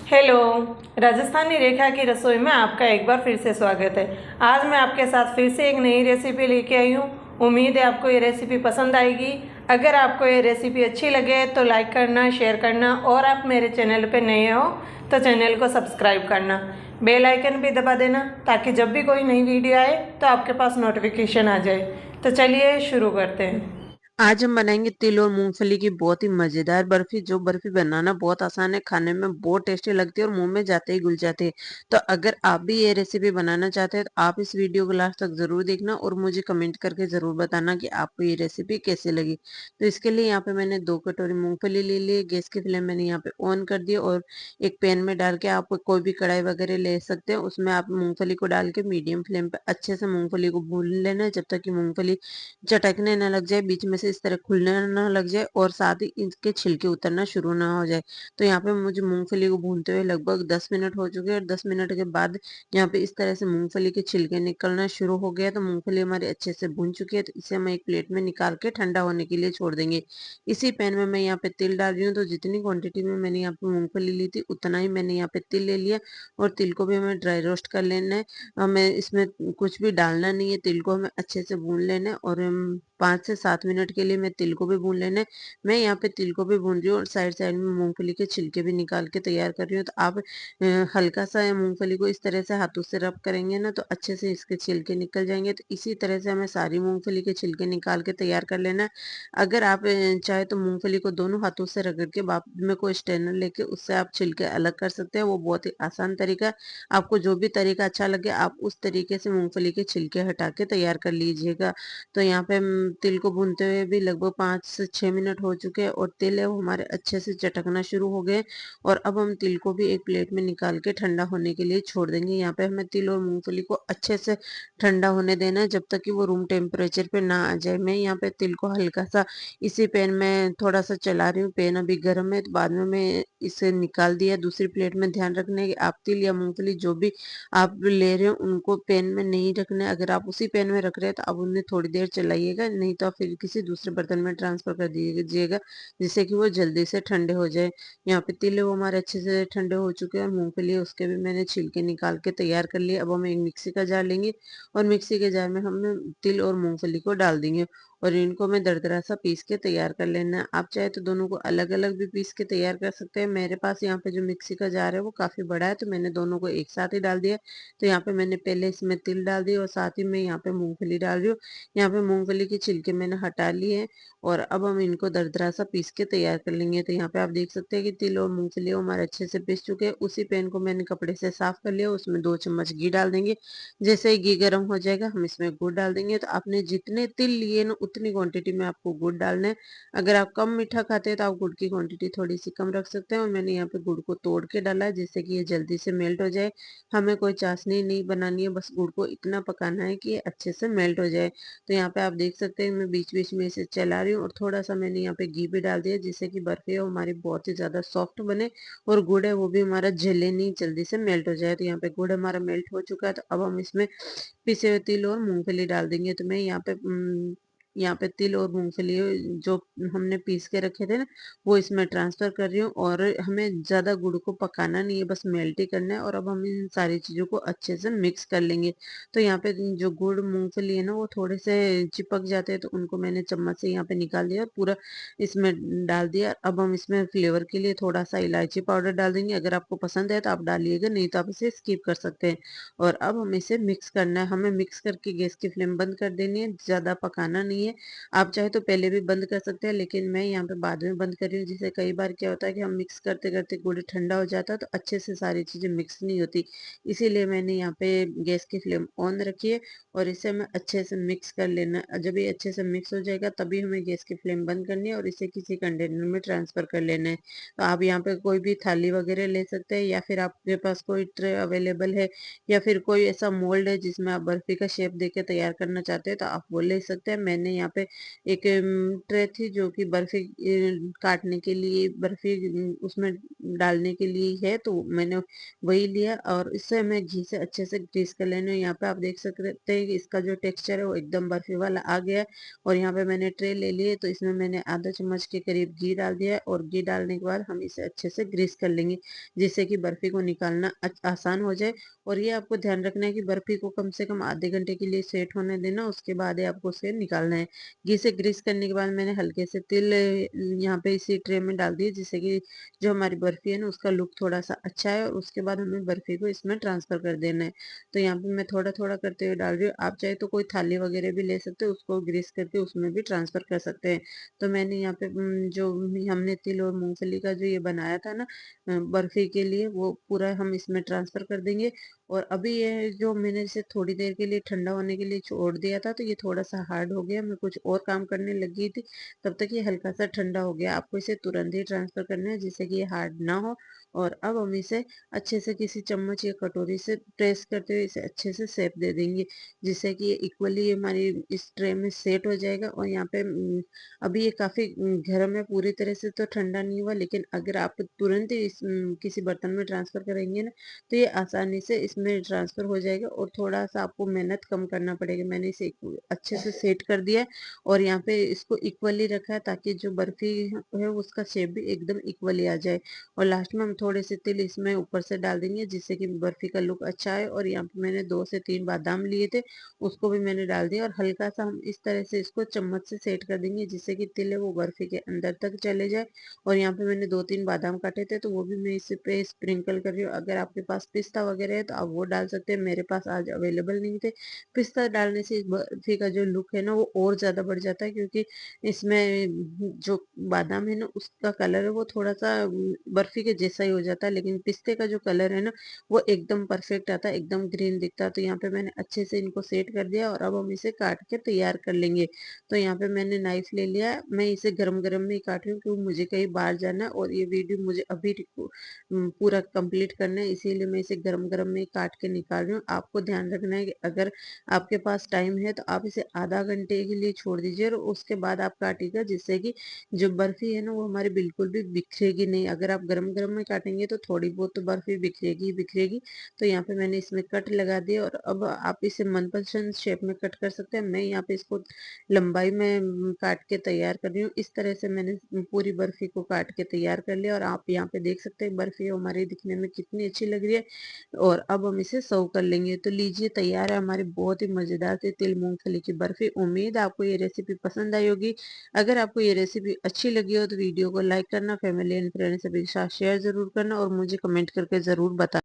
Hello. Rajasthani रेखा की रसोई में आपका एक बार फिर से स्वागत है। आज मैं आपके साथ फिर से एक नई रेसिपी लेके आई हूँ। उम्मीद है आपको ये रेसिपी पसंद आएगी। अगर आपको ये रेसिपी अच्छी लगे तो लाइक करना, शेयर करना और आप मेरे चैनल पे नए हो तो चैनल को सब्सक्राइब करना, बेल आइकन भी दबा देना ताकि जब भी कोई नई वीडियो आए तो आपके पास नोटिफिकेशन आ जाए। तो चलिए शुरू करते हैं। आज हम बनाएंगे तिल और मूंगफली की बहुत ही मजेदार बर्फी। जो बर्फी बनाना बहुत आसान है, खाने में बहुत टेस्टी लगती है और मुंह में जाते ही घुल जाते हैं। तो अगर आप भी ये रेसिपी बनाना चाहते हैं तो आप इस वीडियो को लास्ट तक जरूर देखना और मुझे कमेंट करके जरूर बताना कि आपको ये रेसिपी कैसी लगी। तो इसके लिए यहाँ पे मैंने 2 कटोरी मूंगफली ले ली। गैस की फ्लेम मैंने यहाँ पे ऑन कर दिया और एक पैन में डाल के आप कोई भी कढ़ाई वगैरह ले सकते हैं। उसमें आप मूंगफली को डाल के मीडियम फ्लेम पे अच्छे से मूंगफली को भून लेना है जब तक कि मूंगफली चटकने न लग जाए, बीच में से इस तरह खुलने न लग जाए और साथ ही इसके छिलके उतरना शुरू ना हो जाए। तो यहाँ पे मुझे मूंगफली को भूनते हुए लगभग 10 मिनट हो चुके हैं और 10 मिनट के बाद यहाँ पे इस तरह से मूंगफली के छिलके निकलना शुरू हो गया। तो मूंगफली हमारी अच्छे से भून चुकी है, तो इसे हम एक प्लेट में निकाल के ठंडा होने के लिए छोड़ देंगे। इसी पैन में मैं यहाँ पे तिल डाल रही हूँ। तो जितनी क्वांटिटी में मैंने यहाँ पे मूंगफली ली थी उतना ही मैंने यहाँ पे तिल ले लिया और तिल को भी हमें ड्राई रोस्ट कर लेना है। हमें इसमें कुछ भी डालना नहीं है, तिल को हमें अच्छे से भून लेना है और 5 से 7 मिनट के लिए मैं तिल को भी भून लेना है। मैं यहाँ पे तिल को भी भून रही हूँ और साइड साइड में मूंगफली के छिलके भी निकाल के तैयार कर रही हूँ। तो आप हल्का सा मूंगफली को इस तरह से हाथों से रब करेंगे ना तो अच्छे से इसके छिलके निकल जाएंगे। तो इसी तरह से हमें सारी मूंगफली के छिलके निकाल के तैयार कर लेना है। अगर आप चाहे तो मूंगफली को दोनों हाथों से रगड़ के बाद में कोई स्ट्रेनर लेके उससे आप छिलके अलग कर सकते हैं। वो बहुत ही आसान तरीका है। आपको जो भी तरीका अच्छा लगे आप उस तरीके से मूंगफली के छिलके हटा के तैयार कर लीजिएगा। तो यहाँ पे हम तिल को भूनते हुए भी लगभग 5 से 6 मिनट हो चुके हैं और तिल है वो हमारे अच्छे से चटकना शुरू हो गए। और अब हम तिल को भी एक प्लेट में निकाल के ठंडा होने के लिए छोड़ देंगे। यहाँ पे हमें तिल और मूंगफली को अच्छे से ठंडा होने देना है जब तक कि वो रूम टेम्परेचर पे ना आ जाए। मैं यहाँ पे तिल को हल्का सा इसी पैन में थोड़ा सा चला रही हूँ। पैन अभी गर्म है तो बाद में मैं इसे निकाल दिया दूसरी प्लेट में। ध्यान रखना है कि आप तिल या मूंगफली जो भी आप ले रहे हो उनको पैन में नहीं रखना है। अगर आप उसी पैन में रख रहे हैं तो आप उन्हें थोड़ी देर चलाइएगा, नहीं तो आप फिर किसी दूसरे बर्तन में ट्रांसफर कर दीजिएगा जिससे कि वो जल्दी से ठंडे हो जाए। यहाँ पे तिल है वो हमारे अच्छे से ठंडे हो चुके हैं और मूंगफली है उसके भी मैंने छिलके निकाल के तैयार कर लिए। अब हम एक मिक्सी का जार लेंगे और मिक्सी के जार में हम तिल और मूंगफली को डाल देंगे और इनको हमें दरदरा सा पीस के तैयार कर लेना है। आप चाहे तो दोनों को अलग अलग भी पीस के तैयार कर सकते हैं। मेरे पास यहाँ पे जो मिक्सी का जार है वो काफी बड़ा है तो मैंने दोनों को एक साथ ही डाल दिया। तो यहाँ पे मैंने पहले इसमें तिल डाल दिया और साथ ही मैं यहाँ पे मूंगफली डाल रही हूँ। यहाँ पे मूंगफली के छिलके मैंने हटा लिए हैं और अब हम इनको दरदरा सा पीस के तैयार कर लेंगे। तो यहाँ पे आप देख सकते हैं कि तिल और मूंगफली हमारे अच्छे से पीस चुके हैं। उसी पैन को मैंने कपड़े से साफ कर लिया, उसमें 2 चम्मच घी डाल देंगे। जैसे ही घी गर्म हो जाएगा हम इसमें गुड़ डाल देंगे। तो आपने जितने तिल लिए ना उतनी क्वांटिटी में आपको गुड़ डालना है। अगर आप कम मीठा खाते हैं तो आप गुड़ की क्वांटिटी थोड़ी सी कम रख सकते हैं और मैंने यहाँ पे गुड़ को तोड़ के डाला है जिससे कि ये जल्दी से मेल्ट हो जाए। हमें कोई चाशनी नहीं बनानी है, बस गुड़ को इतना पकाना है कि ये अच्छे से मेल्ट हो जाए। तो यहाँ पे आप देख सकते हैं मैं बीच बीच में इसे चला रही हूँ और थोड़ा सा मैंने यहाँ पे घी भी डाल दिया जिससे कि बर्फी है वो हमारी बहुत ही ज्यादा सॉफ्ट बने और गुड़ है वो भी हमारा जले नहीं, जल्दी से मेल्ट हो जाए। तो यहाँ पे गुड़ हमारा मेल्ट हो चुका है। तो अब हम इसमें पिसे हुए तिल और मूंगफली डाल देंगे। तो मैं यहाँ पे तिल और मूंगफली जो हमने पीस के रखे थे ना वो इसमें ट्रांसफर कर रही हूँ और हमें ज्यादा गुड़ को पकाना नहीं है, बस मेल्ट ही करना है। और अब हम इन सारी चीजों को अच्छे से मिक्स कर लेंगे। तो यहाँ पे जो गुड़ मूंगफली है ना वो थोड़े से चिपक जाते हैं तो उनको मैंने चम्मच से यहाँ पे निकाल दिया और पूरा इसमें डाल दिया। अब हम इसमें फ्लेवर के लिए थोड़ा सा इलायची पाउडर डाल देंगे। अगर आपको पसंद है तो आप डालिएगा, नहीं तो आप इसे स्किप कर सकते हैं। और अब हमें इसे मिक्स करना है। हमें मिक्स करके गैस की फ्लेम बंद कर देनी है, ज्यादा पकाना नहीं है। आप चाहे तो पहले भी बंद कर सकते हैं लेकिन मैं यहाँ पे बाद में बंद कर रही हूँ। जिससे कई बार क्या होता है कि हम मिक्स करते करते गुड़ ठंडा हो जाता है तो अच्छे से सारी चीजें मिक्स नहीं होती। इसीलिए मैंने यहाँ पे गैस की फ्लेम ऑन रखी है और इसे हमें अच्छे से मिक्स कर लेना है। जब ये अच्छे से मिक्स हो जाएगा तभी हमें गैस की फ्लेम बंद करनी है और इसे किसी कंटेनर में ट्रांसफर कर लेना है। तो आप यहाँ पे कोई भी थाली वगैरह ले सकते हैं या फिर आपके पास कोई ट्रे अवेलेबल है या फिर कोई ऐसा मोल्ड है जिसमें आप बर्फी का शेप देके तैयार करना चाहते हैं तो आप वो ले सकते हैं। मैंने यहाँ पे एक ट्रे थी जो कि बर्फी काटने के लिए, बर्फी उसमें डालने के लिए है, तो मैंने वही लिया और इससे मैं घी से अच्छे से ग्रीस कर लेना। यहाँ पे आप देख सकते हैं कि इसका जो टेक्सचर है वो एकदम बर्फी वाला आ गया है। और यहाँ पे मैंने ट्रे ले ली है, तो इसमें मैंने आधा चम्मच के करीब घी डाल दिया है और घी डालने के बाद हम इसे अच्छे से ग्रीस कर लेंगे, जिससे कि बर्फी को निकालना आसान हो जाए। और ये आपको ध्यान रखना है कि बर्फी को कम से कम आधे घंटे के लिए सेट होने देना, उसके बाद ही आपको उसे निकालना है। घी से ग्रीस करने के बाद मैंने हल्के से तिल यहाँ पे इसी ट्रे में डाल दिए, जिससे कि जो हमारी बर्फी है ना उसका लुक थोड़ा सा अच्छा है। और उसके बाद हमें बर्फी को इसमें ट्रांसफर कर देना है। तो यहाँ पे मैं थोड़ा थोड़ा करते हुए डाल रही हूँ। आप चाहे तो कोई थाली वगैरह भी ले सकते हो, उसको ग्रीस करके उसमें भी ट्रांसफर कर सकते हैं। तो मैंने यहाँ पे जो हमने तिल और मूंगफली का जो ये बनाया था ना बर्फी के लिए, वो पूरा हम इसमें ट्रांसफर कर देंगे। और अभी ये जो मैंने इसे थोड़ी देर के लिए ठंडा होने के लिए छोड़ दिया था, तो ये थोड़ा सा हार्ड हो गया, मैं कुछ और काम करने लगी थी, तब तक ये हल्का सा ठंडा हो गया। आपको इसे तुरंत ही ट्रांसफर करना है, जिससे कि ये हार्ड ना हो। और अब हम इसे अच्छे से किसी चम्मच या कटोरी से प्रेस करते हुए इसे अच्छे से शेप दे देंगे, जिससे कि ये इक्वली हमारी इस ट्रे में सेट हो जाएगा। और यहाँ पे अभी ये काफी गर्म है, पूरी तरह से तो ठंडा नहीं हुआ, लेकिन अगर आप तुरंत ही किसी बर्तन में ट्रांसफर करेंगे ना, तो ये आसानी से इसमें ट्रांसफर हो जाएगा और थोड़ा सा आपको मेहनत कम करना पड़ेगा। मैंने इसे अच्छे से सेट कर दिया है और यहाँ पे इसको इक्वली रखा है, ताकि जो बर्फी है उसका शेप भी एकदम इक्वली आ जाए। और लास्ट में हम थोड़े से तिल इसमें ऊपर से डाल देंगे, जिससे कि बर्फी का लुक अच्छा है। और यहाँ पे मैंने 2 से 3 बादाम लिए थे, उसको भी मैंने डाल दिया और हल्का सा हम इस तरह से इसको चम्मच से सेट कर देंगे, जिससे कि तिल है वो बर्फी के अंदर तक चले जाए। और यहाँ पे मैंने 2-3 बादाम काटे थे, तो वो भी मैं इस पे स्प्रिंकल कर रही हूँ। अगर आपके पास पिस्ता वगैरह है तो आप वो डाल सकते हैं, मेरे पास आज अवेलेबल नहीं थे। पिस्ता डालने से इस बर्फी का जो लुक है ना वो और ज्यादा बढ़ जाता है, क्योंकि इसमें जो बादाम है ना उसका कलर है वो थोड़ा सा बर्फी के जैसा ही हो जाता है, लेकिन पिस्ते का जो कलर है ना वो एकदम परफेक्ट आता है, एकदम ग्रीन दिखता है। तो यहाँ पे मैंने अच्छे से इनको सेट कर दिया और अब हम इसे काट के तैयार कर लेंगे। तो यहाँ पे मैंने नाइफ ले लिया है, मैं इसे गरम गरम में ही काट रही हूँ, क्योंकि मुझे कहीं बाहर जाना है और ये वीडियो मुझे अभी पूरा कंप्लीट करना है, इसीलिए मैं इसे गरम गरम में ही काट के निकाल रही हूँ। आपको ध्यान रखना है कि अगर आपके पास टाइम है तो आप इसे आधा घंटे के लिए छोड़ दीजिए और उसके बाद आप काटिएगा, जिससे कि जो बर्फी है ना वो हमारी बिल्कुल भी बिखरेगी नहीं। अगर आप गरम गरम में काटेंगे तो थोड़ी बहुत तो बर्फी बिखरेगी ही बिखरेगी। तो यहाँ पे मैंने इसमें कट लगा दिया और अब आप इसे मनपसंद शेप में कट कर सकते हैं। मैं यहाँ पे इसको लंबाई में काट के तैयार कर रही हूँ। इस तरह से मैंने पूरी बर्फी को काट के तैयार कर लिया और आप यहाँ पे देख सकते हैं बर्फी हमारी दिखने में कितनी अच्छी लग रही है। और अब हम इसे सर्व कर लेंगे। तो लीजिए, तैयार है हमारी बहुत ही मजेदार सी तिल मूंगफली की बर्फी। उम्मीद है आपको ये रेसिपी पसंद आई होगी। अगर आपको ये रेसिपी अच्छी लगी हो तो वीडियो को लाइक करना, फैमिली एंड फ्रेंड्स के साथ शेयर जरूर करना और मुझे कमेंट करके जरूर बताना।